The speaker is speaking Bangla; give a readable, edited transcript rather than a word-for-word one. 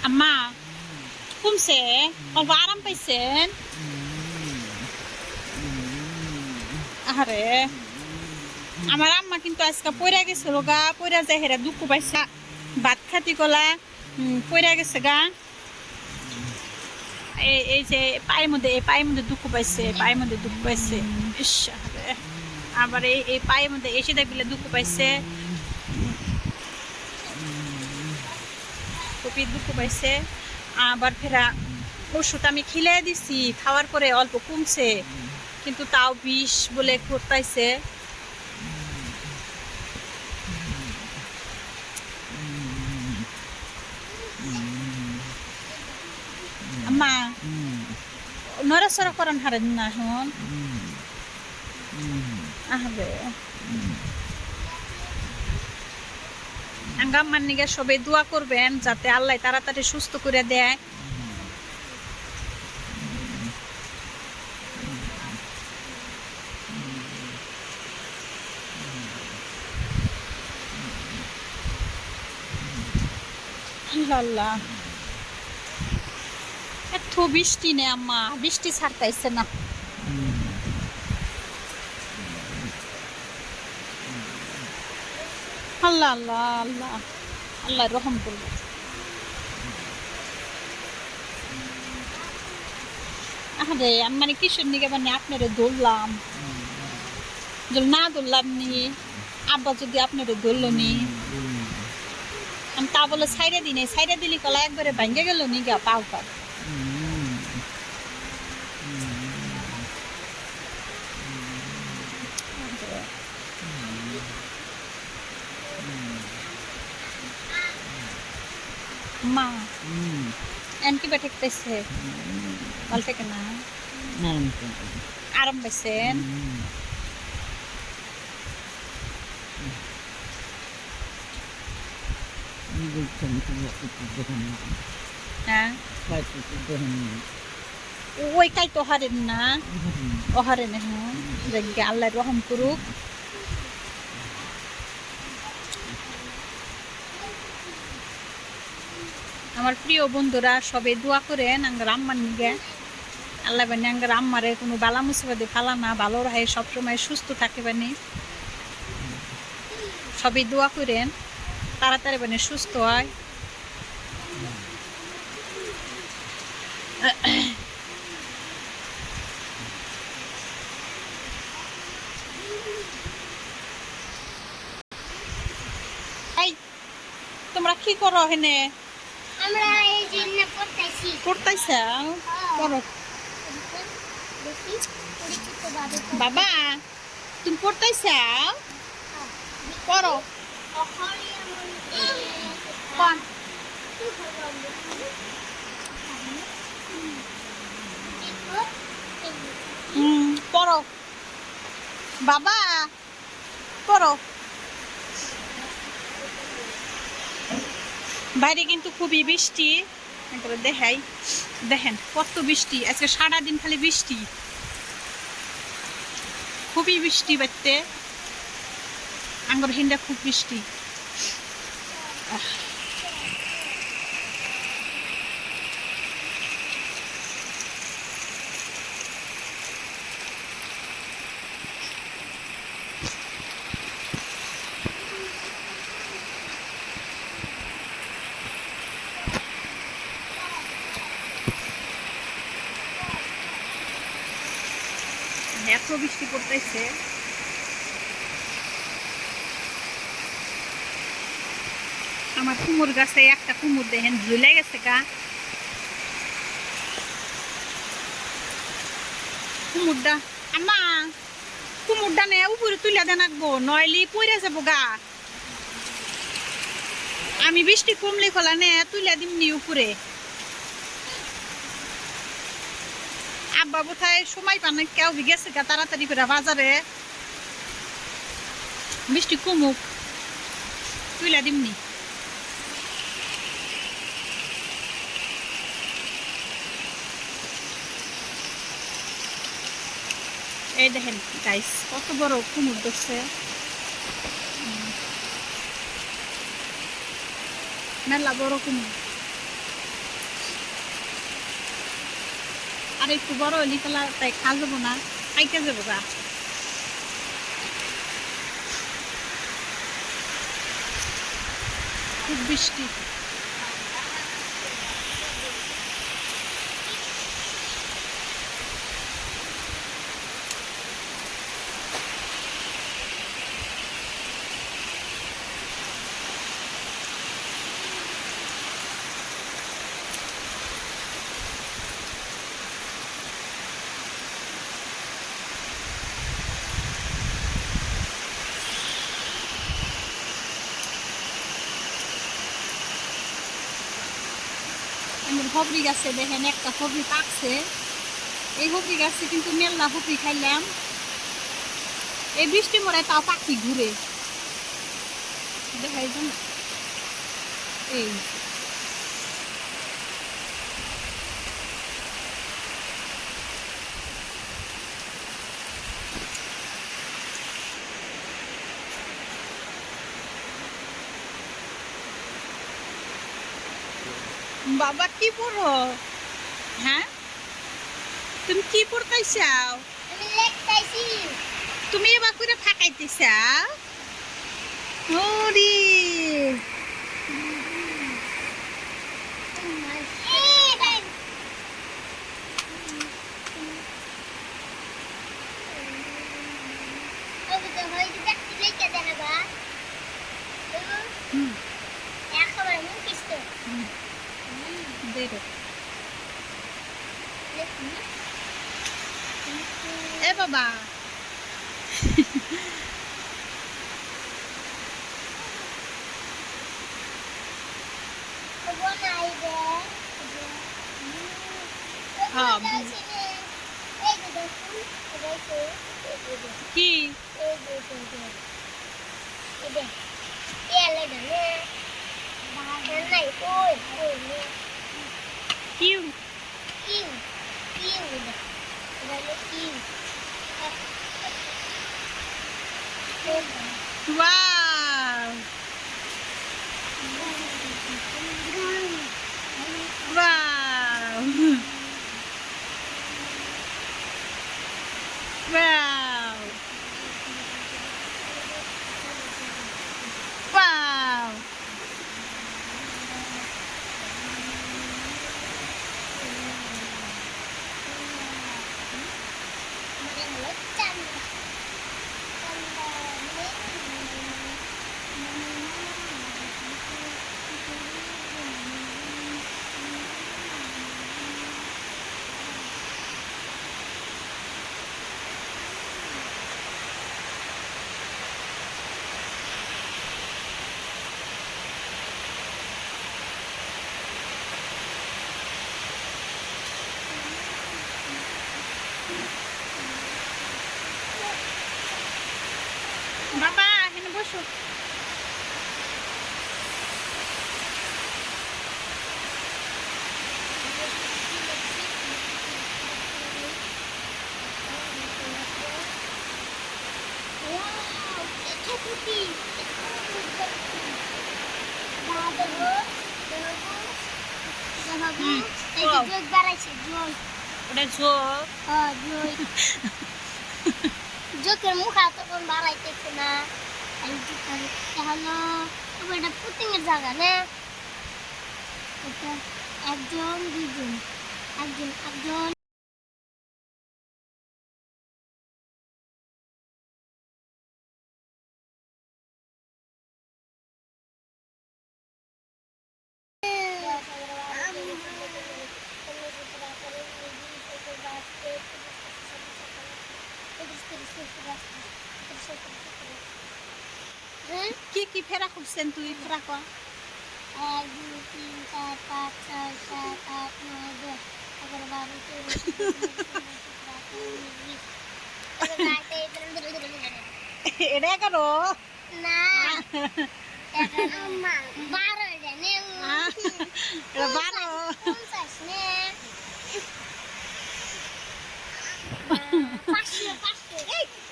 আম্মা কমছে, অল্প আরাম পাইছেন? আরে আমার আম্মা কিন্তু আজকে পড়ে গেছে গা, পড়ে যায় হেরা দুঃখ পাইছে, ভাত খাতি কলা পড়ে গেছে গা। এই যে পায়ের মধ্যে দুঃখ পাইছে, পায়ের মধ্যে দুঃখ পাইছে। ইস আবার এই পায়ের মধ্যে এসে দেখলে দুঃখ পাইছে, খুবই দুঃখ পাইছে। আবার ফেরা ওষুধ আমি খিলাই দিছি, খাওয়ার পরে অল্প কমছে, কিন্তু তাও বিষ বলে করতেছে। আম্মা নড়াচড়া করান হারেন না এখন আহবে আঙ্গাম্মার নিগে সবাই দোয়া করবেন যাতে আল্লাহ তাড়াতাড়ি সুস্থ করে দেয়। আল্লাহ এত বৃষ্টি নে আম্মা, বৃষ্টি ছাড়তাইছে না। আল্লাহ আল্লাহ আল্লাহ আল্লাহ রহম করবে। আরে আমি মানে কিশোর নিকে মানে আপনারে ধরলাম, না ধরলাম নি আব্বা যদি আপনারে ধরলো নি, আমি তা বলে সাইডে দিনে সাইডে দিলি কলা একবারে ভাঙ্গে গেল নি গা পাউটা। মা অ্যান্টিবায়োটিক পাইছে, ভালো থেকে না আরাম পাইছেন? হ্যাঁ ওই কাই তো হারেন না, ও হারেন এখন দেখবে আল্লাহ রহম করুক। আমার প্রিয় বন্ধুরা সবে দোয়া করেন আঙ্গার আম্মার নিগে, আল্লাহ বানি আঙ্গার আম্মারে কোনো বালা মুসিবতে ফালা না, ভালো রাহে সবসময় সুস্থ থাকে বানি। সবই দোয়া করেন তাড়াতাড়ি বানি সুস্থ হয়। এই তোমরা কি করো হেনে? আমরা এই জিন্না পড়তাইছি। পড়তাইছা? পড়ো বাবা, তুমি পড়তাইছা? পড়ো কোন পড়ো বাবা, পড়ো। বাইরে কিন্তু খুবই বৃষ্টি, দেখাই দেখেন কত বৃষ্টি আজকে, সারাদিন খালি বৃষ্টি, খুবই বৃষ্টি বাড়তে আঙ্গর হিন্দা খুব বৃষ্টি। এত বৃষ্টি পড়তেছে, আমার কুমড় গাছে একটা কুমড় দেখেন ঝুলে গেছে গা, কুমড়টা আমা কুমড়টা নে উপরে তুলে দেন আঁকবো, নইলি পড়ে যাবো গা। আমি বৃষ্টি কমলে খোলা নে তুলে দিমনি উপরে। আব্বা বোধহয় সময় পান কেউ গেছে গা তাড়াতাড়ি করে বাজারে, বৃষ্টি কমুক তুইলা দিমনি। এই দেখেন গাইস কত বড় কুমড় ধরছে, মেলা বড় কুমড়। আর একটু বড় হলি ফেলা তাই খা যাবো না, খাইতে যাবো গা। খুব বৃষ্টি। হবরি গাছে দেখেন একটা হবরি পাকছে। এই হবরি গাছে কিন্তু মেলা হবরি খাইলাম। এই বৃষ্টি মরে তাও পাখি ঘুরে দেখাই যান। এই বাবা কি পড়ো? হ্যাঁ তুমি কি পড়তে চাও? আমি লেখতাইছি। তুমি এবার করে ফাঁকাইতে চাও? ওরে দেখো এ বাবা কি Q Wow! Wow! Wow! Wow! বাবা এখানে বসো। ওটা ঝোঁক জোকের মুখ তখন বাড়াইতেছে না। হলো এটা পুটিং এর জায়গা না। এটা একজন দুজন একজন কি কি ফেরা করছেন তুই ফেরা কর? 1 2 3 4 5 6 7 8 9 10 11 12 এটা করো না 12 জানে এটা 12 50 নে 500 500